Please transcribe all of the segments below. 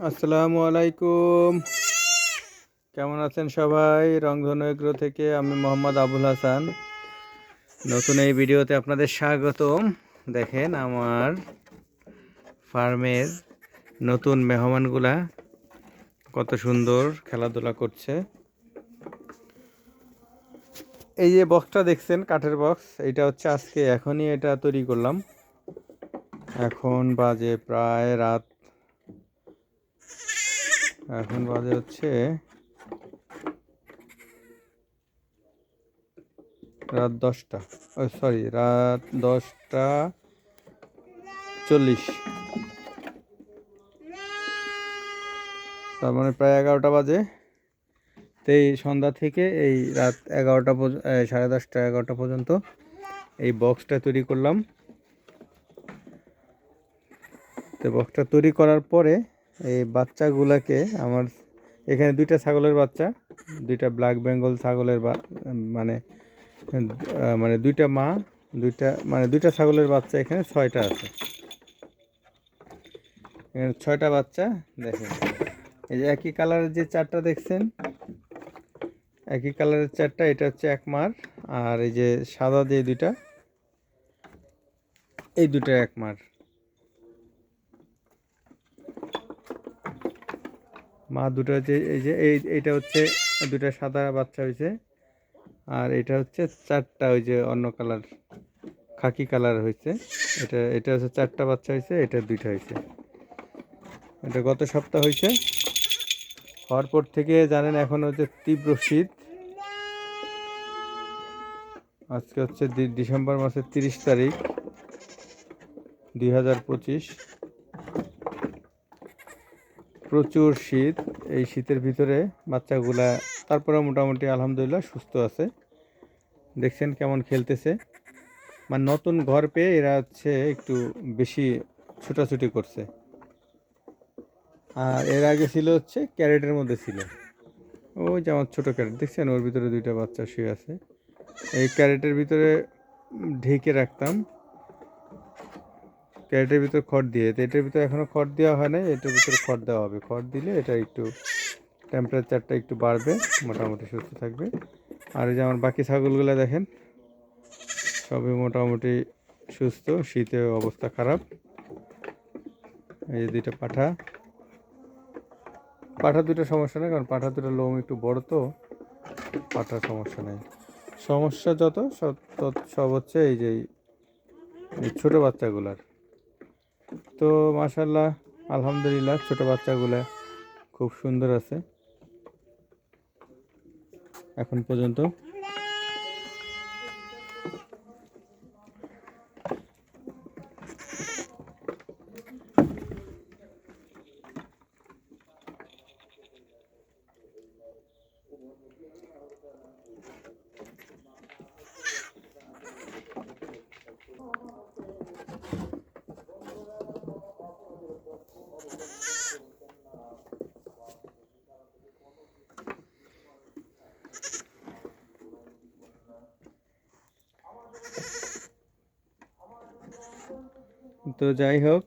আসসালামু আলাইকুম। কেমন আছেন সবাই? রংধনু এগ্রো থেকে আমি মোহাম্মদ আবুল হাসান। নতুন এই ভিডিওতে আপনাদের স্বাগতম। দেখেন আমার ফার্মের নতুন মেহমানগুলা কত সুন্দর খেলাধুলা করছে। এই যে বক্সটা দেখছেন, কাঠের বক্স, এটা হচ্ছে আজকে এখনই এটা তৈরি করলাম। এখন বাজে প্রায় রাত, এখন বাজে হচ্ছে রাত 10টা, সরি, রাত 10টা 40, তার মানে প্রায় 11টা বাজে। তো এই সন্ধ্যা থেকে এই রাত 11টা, 10:30, 11টা পর্যন্ত এই বক্সটা তৈরি করলাম। তো বক্সটা তৈরি করার পরে এই বাচ্চাগুলাকে আমার এখানে দুইটা ছাগলের বাচ্চা, দুইটা ব্ল্যাক বেঙ্গল ছাগলের মানে মানে দুইটা মা, দুইটা ছাগলের বাচ্চা, এখানে 6টা আছে। এখানে 6টা বাচ্চা। দেখেন এই যে একই কালারের যে 4টা দেখছেন, একই কালারের 4টা, এটা হচ্ছে এক মার। আর এই যে সাদা যে দুইটা, এই দুটো এক মার। মা দুটো হচ্ছে, এই যে এইটা হচ্ছে দুটা সাদা বাচ্চা হয়েছে। আর এটা হচ্ছে 4টা, ওই যে অন্য কালার, খাকি কালার হয়েছে। এটা হচ্ছে 4টা বাচ্চা হয়েছে, এটা 2টা হয়েছে। এটা গত সপ্তাহ হয়েছে। হওয়ার পর থেকে জানেন এখন হচ্ছে তীব্র শীত। আজকে হচ্ছে ডিসেম্বর মাসের 30 তারিখ 2025। প্রচুর শীত। এই শীতের ভিতরে বাচ্চাগুলা তারপরে মোটামুটি আলহামদুলিল্লাহ সুস্থ আছে। দেখছেন কেমন খেলতেছে। মানে নতুন ঘর পেয়ে এরা হচ্ছে একটু বেশি ছুটাছুটি করছে। আর এর আগে ছিল হচ্ছে ক্যারেটের মধ্যে ছিল। ওই যে আমার ছোটো ক্যারেট দেখছেন, ওর ভিতরে দুইটা বাচ্চা শুয়ে আছে। এই ক্যারেটের ভিতরে ঢেকে রাখতাম, ক্যারেটের ভিতরে খড় দিয়ে। তো এটার ভিতরে এখনও খড় দেওয়া হয় নাই, এটার ভিতরে খড় দেওয়া হবে। খড় দিলে এটা একটু টেম্পারেচারটা একটু বাড়বে, মোটামুটি সুস্থ থাকবে। আর এই যে আমার বাকি ছাগলগুলো দেখেন, সবই মোটামুটি সুস্থ। শীতে অবস্থা খারাপ। এই যে দুইটা পাঠা, পাঠা দুটো সমস্যা নেই, কারণ পাঠা দুটো লোম একটু বড়, তো পাঠার সমস্যা নেই। সমস্যা যত সব হচ্ছে এই যে এই ছোটো বাচ্চাগুলার। তো মাশাআল্লাহ, আলহামদুলিল্লাহ, ছোটো বাচ্চাগুলা খুব সুন্দর আছে এখন পর্যন্ত। তো যাই হোক,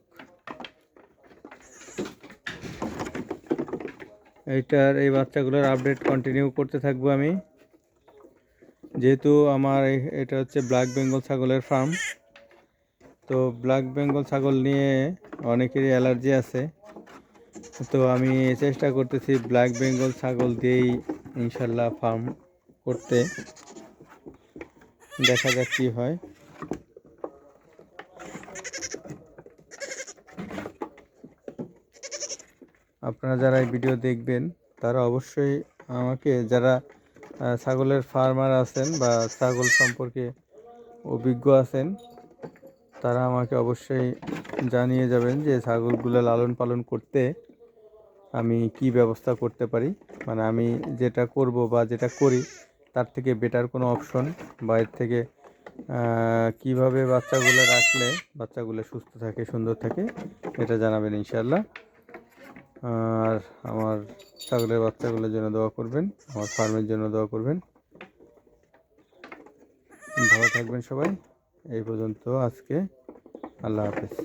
এই বাচ্চাগুলোর আপডেট কন্টিনিউ করতে থাকবো আমি। যেহেতু আমার এটা হচ্ছে ব্ল্যাক বেঙ্গল ছাগলের ফার্ম, তো ব্ল্যাক বেঙ্গল ছাগল নিয়ে অনেকেরই অ্যালার্জি আছে। তো আমি চেষ্টা করতেছি ব্ল্যাক বেঙ্গল ছাগল দিয়েই ইনশাল্লাহ ফার্ম করতে। দেখা যাক কী হয়। আপনারা যারা এই ভিডিও দেখবেন তারা অবশ্যই আমাকে, যারা ছাগলের ফার্মার আছেন বা ছাগল সম্পর্কে অভিজ্ঞ আছেন, তারা আমাকে অবশ্যই জানিয়ে যাবেন যে ছাগলগুলো লালন পালন করতে আমি কি ব্যবস্থা করতে পারি। মানে আমি যেটা করব বা যেটা করি তার থেকে বেটার কোনো অপশন, বা এর থেকে কিভাবে বাচ্চাগুলো রাখলে বাচ্চাগুলো সুস্থ থাকে, সুন্দর থাকে, এটা জানাবেন ইনশাল্লাহ। আর আমার ছাগলের বাচ্চাগুলোর জন্য দোয়া করবেন, আমার ফার্মের জন্য দোয়া করবেন। ভালো থাকবেন সবাই। এই পর্যন্ত আজকে। আল্লাহ হাফেজ।